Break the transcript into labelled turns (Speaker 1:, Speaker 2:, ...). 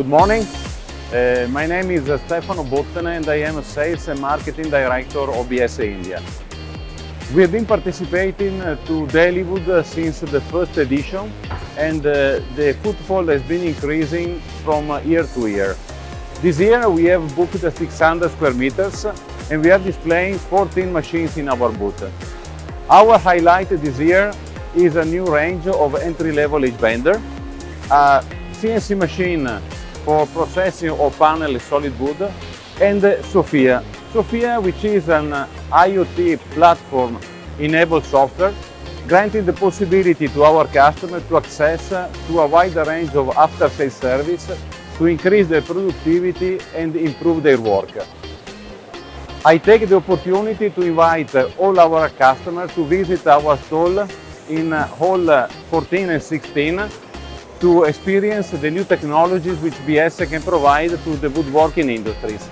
Speaker 1: Good morning. My name is Stefano Bottene and I am a Sales and Marketing Director of Biesse, India. We have been participating to DelhiWood since the first edition, and the footfall has been increasing from year to year. This year we have booked 600 square meters and we are displaying 14 machines in our booth. Our highlight this year is a new range of entry-level edge bender, a CNC machine for processing of panel solid wood, and SOPHIA. SOPHIA, which is an IoT platform enabled software, granting the possibility to our customers to access to a wider range of after-sales service to increase their productivity and improve their work. I take the opportunity to invite all our customers to visit our stall in Hall 14 and 16 to experience the new technologies which Biesse can provide to the woodworking industries.